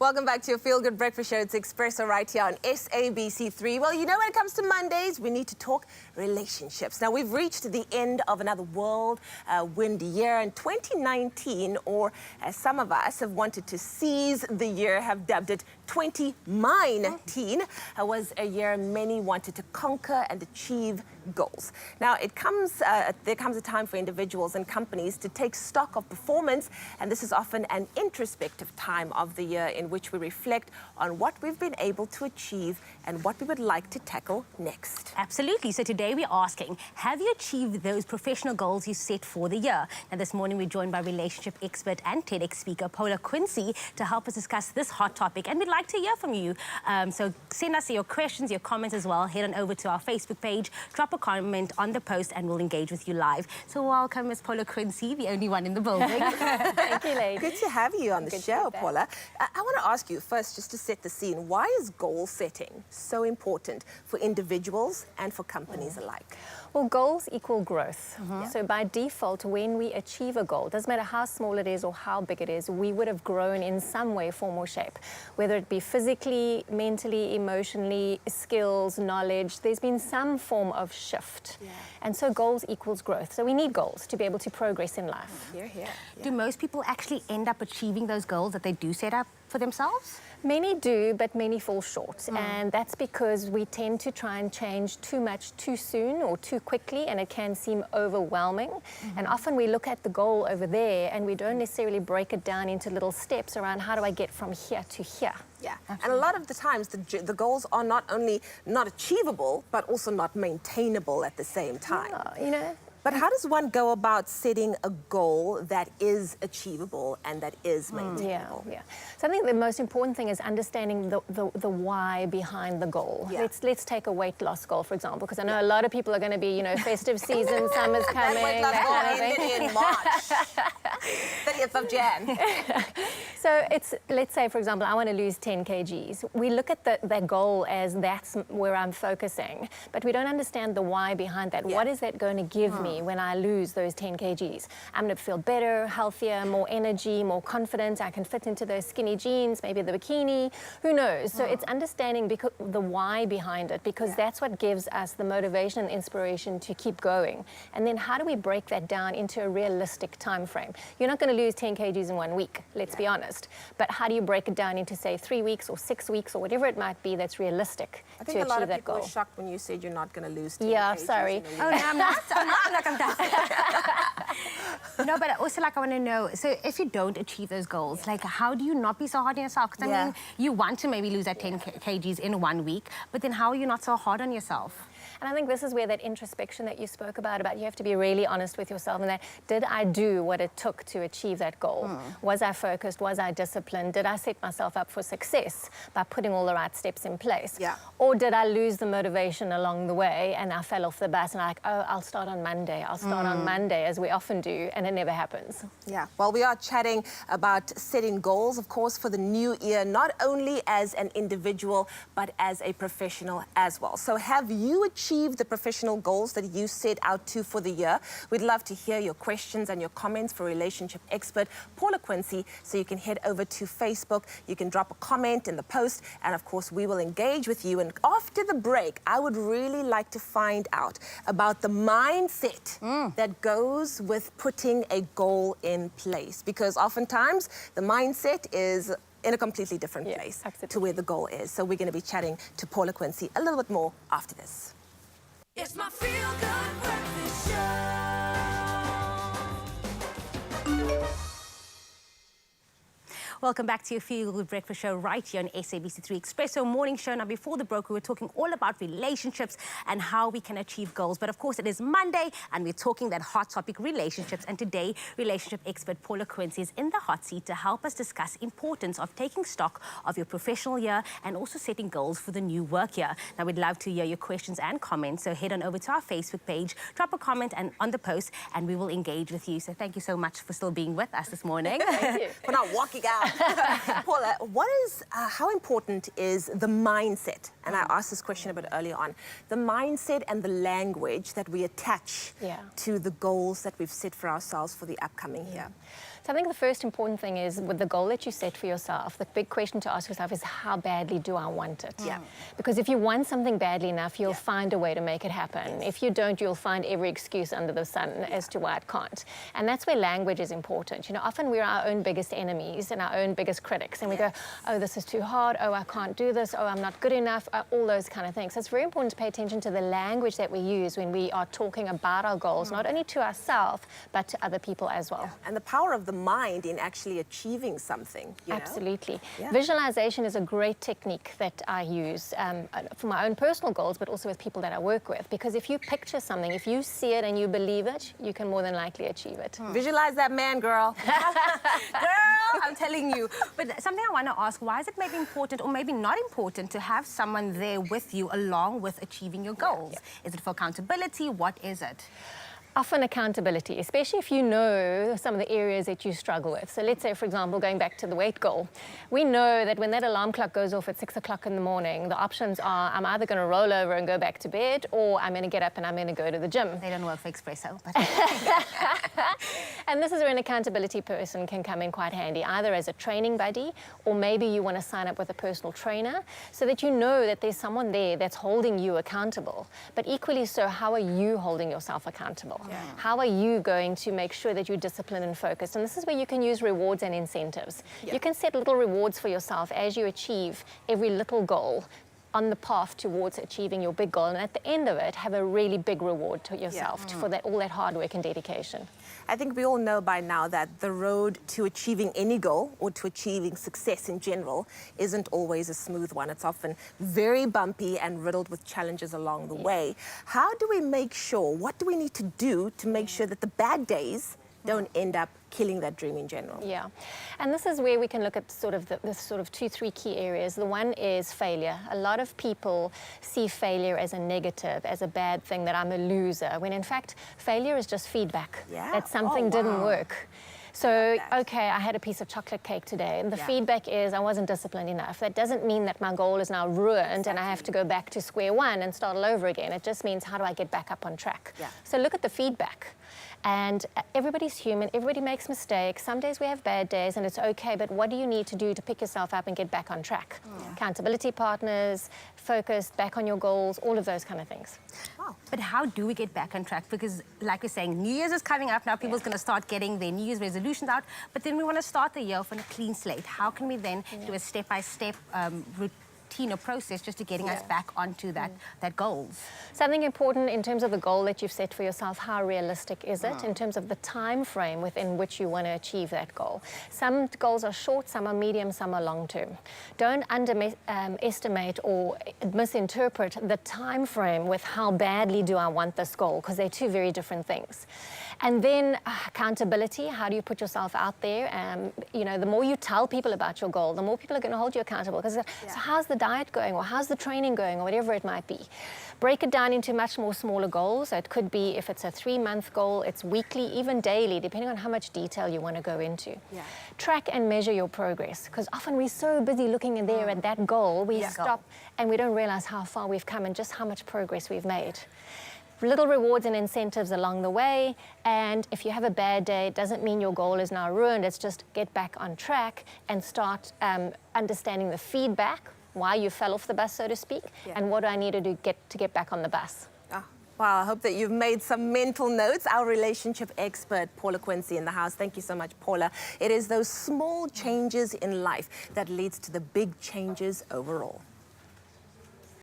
Welcome back to your Feel Good Breakfast Show. It's Expresso right here on SABC3. Well, you know, when it comes to Mondays, we need to talk relationships. Now, we've reached the end of another whirlwind year, and 2019, or as some of us have wanted to seize the year, have dubbed it 2019, was a year many wanted to conquer and achieve goals. Now, there comes a time for individuals and companies to take stock of performance, and this is often an introspective time of the year in which we reflect on what we've been able to achieve and what we would like to tackle next. Absolutely. So today we're asking, have you achieved those professional goals you set for the year? Now, this morning we're joined by relationship expert and TEDx speaker Paula Quinsee to help us discuss this hot topic, and we'd like to hear from you. So send us your questions, your comments as well. Head on over to our Facebook page, drop a comment on the post, and we'll engage with you live. So welcome, Ms. Paula Quinsee, the only one in the building. Thank you, ladies. Good to have you on the show, Paula. I want to ask you first, just to set the scene, why is goal setting so important for individuals and for companies alike? Well, goals equal growth. So by default, when we achieve a goal, doesn't matter how small it is or how big it is, we would have grown in some way, form or shape, whether it be physically, mentally, emotionally, skills, knowledge. There's been some form of shift. And so goals equals growth. So we need goals to be able to progress in life. Here. Do most people actually end up achieving those goals that they do set up for themselves? Many do, but many fall short. And that's because we tend to try and change too much too soon or too quickly, and it can seem overwhelming. And often we look at the goal over there and we don't necessarily break it down into little steps around how do I get from here to here. Yeah, and a lot of the times the goals are not only not achievable, but also not maintainable at the same time. Yeah, you know. But how does one go about setting a goal that is achievable and that is maintainable? Yeah. So I think the most important thing is understanding the why behind the goal. Let's take a weight loss goal, for example, because I know a lot of people are going to be, you know, festive season, summer's coming, that kind of thing. In March, 30th of Jan. So it's, let's say, for example, I want to lose 10 kgs. We look at that goal as that's where I'm focusing, but we don't understand the why behind that. What is that going to give me when I lose those 10 kgs? I'm going to feel better, healthier, more energy, more confident. I can fit into those skinny jeans, maybe the bikini, who knows? So it's understanding the why behind it, because that's what gives us the motivation and inspiration to keep going. And then how do we break that down into a realistic time frame? You're not going to lose 10 kgs in 1 week, let's be honest. But how do you break it down into, say, 3 weeks or 6 weeks or whatever it might be that's realistic I to think achieve that goal? a lot of people were shocked when you said you're not going to lose 10 Yeah, kgs sorry. in a week. Oh, no, I'm not. No, but also, like, I want to know, so if you don't achieve those goals, like, how do you not be so hard on yourself? Because, I mean, you want to maybe lose that 10 kgs in 1 week, but then how are you not so hard on yourself? And I think this is where that introspection that you spoke about you have to be really honest with yourself, and that, did I do what it took to achieve that goal? Was I focused? Was I disciplined? Did I set myself up for success by putting all the right steps in place? Or did I lose the motivation along the way and I fell off the bus and I'm like, oh, I'll start on Monday. I'll start on Monday, as we often do, and it never happens. Yeah, well, we are chatting about setting goals, of course, for the new year, not only as an individual, but as a professional as well. So have you achieved the professional goals that you set out to for the year? We'd love to hear your questions and your comments for relationship expert Paula Quinsee. So you can head over to Facebook, you can drop a comment in the post, and of course we will engage with you. And after the break, I would really like to find out about the mindset that goes with putting a goal in place, because oftentimes the mindset is in a completely different place to where the goal is. So we're going to be chatting to Paula Quinsee a little bit more after this. It's my Feel Good Breakfast Show. Welcome back to your Feel Good Breakfast Show right here on SABC3 Expresso Morning Show. Now, before the break, we were talking all about relationships and how we can achieve goals. But of course, it is Monday, and we're talking that hot topic, relationships. And today, relationship expert Paula Quinsee is in the hot seat to help us discuss importance of taking stock of your professional year and also setting goals for the new work year. Now, we'd love to hear your questions and comments. So head on over to our Facebook page, drop a comment and on the post, and we will engage with you. So thank you so much for still being with us this morning. Thank you. For not walking out. Paula, how important is the mindset? And I asked this question a bit earlier on. The mindset and the language that we attach to the goals that we've set for ourselves for the upcoming year. So I think the first important thing is with the goal that you set for yourself, the big question to ask yourself is how badly do I want it? Yeah. Because if you want something badly enough, you'll find a way to make it happen. If you don't, you'll find every excuse under the sun as to why it can't. And that's where language is important. You know, often we're our own biggest enemies and our own biggest critics. And we go, oh, this is too hard. Oh, I can't do this. Oh, I'm not good enough. All those kind of things. So it's very important to pay attention to the language that we use when we are talking about our goals, not only to ourselves, but to other people as well. And the power of the mind in actually achieving something. You know? Absolutely. Yeah. Visualization is a great technique that I use for my own personal goals, but also with people that I work with. Because if you picture something, if you see it and you believe it, you can more than likely achieve it. Visualize that man, girl. Girl, I'm telling you. But something I want to ask, why is it maybe important or maybe not important to have someone there with you along with achieving your goals? Is it for accountability? What is it? Often accountability, especially if you know some of the areas that you struggle with. So let's say, for example, going back to the weight goal, we know that when that alarm clock goes off at 6 o'clock in the morning, the options are I'm either going to roll over and go back to bed, or I'm going to get up and I'm going to go to the gym. They don't work for Expresso. But And this is where an accountability person can come in quite handy, either as a training buddy, or maybe you want to sign up with a personal trainer so that you know that there's someone there that's holding you accountable. But equally so, how are you holding yourself accountable? How are you going to make sure that you're disciplined and focused? And this is where you can use rewards and incentives. You can set little rewards for yourself as you achieve every little goal on the path towards achieving your big goal. And at the end of it, have a really big reward to yourself for all that hard work and dedication. I think we all know by now that the road to achieving any goal or to achieving success in general isn't always a smooth one. It's often very bumpy and riddled with challenges along the way. How do we make sure, what do we need to do to make sure that the bad days don't end up killing that dream in general? Yeah, and this is where we can look at sort of the sort of 2-3 key areas. The one is failure. A lot of people see failure as a negative, as a bad thing, that I'm a loser, when in fact failure is just feedback that something didn't work. So, okay, I had a piece of chocolate cake today, and the feedback is I wasn't disciplined enough. That doesn't mean that my goal is now ruined and I have to go back to square one and start all over again. It just means, how do I get back up on track? So look at the feedback. And everybody's human, everybody makes mistakes. Some days we have bad days and it's okay, but what do you need to do to pick yourself up and get back on track? Accountability partners, focused, back on your goals, all of those kind of things. But how do we get back on track? Because like we're saying, New Year's is coming up now. People's going to start getting their New Year's resolutions out. But then we want to start the year off on a clean slate. How can we then do a step-by-step routine or process just to getting us back onto that goals? Something important in terms of the goal that you've set for yourself, how realistic is it in terms of the time frame within which you want to achieve that goal? Some goals are short, some are medium, some are long term. Don't underestimate or misinterpret the time frame with how badly do I want this goal, because they're two very different things. And then accountability, how do you put yourself out there? You know, the more you tell people about your goal, the more people are going to hold you accountable. Because so how's the diet going, or how's the training going, or whatever it might be. Break it down into much more smaller goals. So it could be, if it's a 3-month goal, it's weekly, even daily, depending on how much detail you want to go into. Track and measure your progress, because often we're so busy looking in there at that goal, we stop and we don't realize how far we've come and just how much progress we've made. Little rewards and incentives along the way, and if you have a bad day, it doesn't mean your goal is now ruined. It's just get back on track and start understanding the feedback, why you fell off the bus, so to speak, and what do I need to do to get back on the bus. Well, I hope that you've made some mental notes. Our relationship expert, Paula Quinsee, in the house. Thank you so much, Paula. It is those small changes in life that leads to the big changes overall.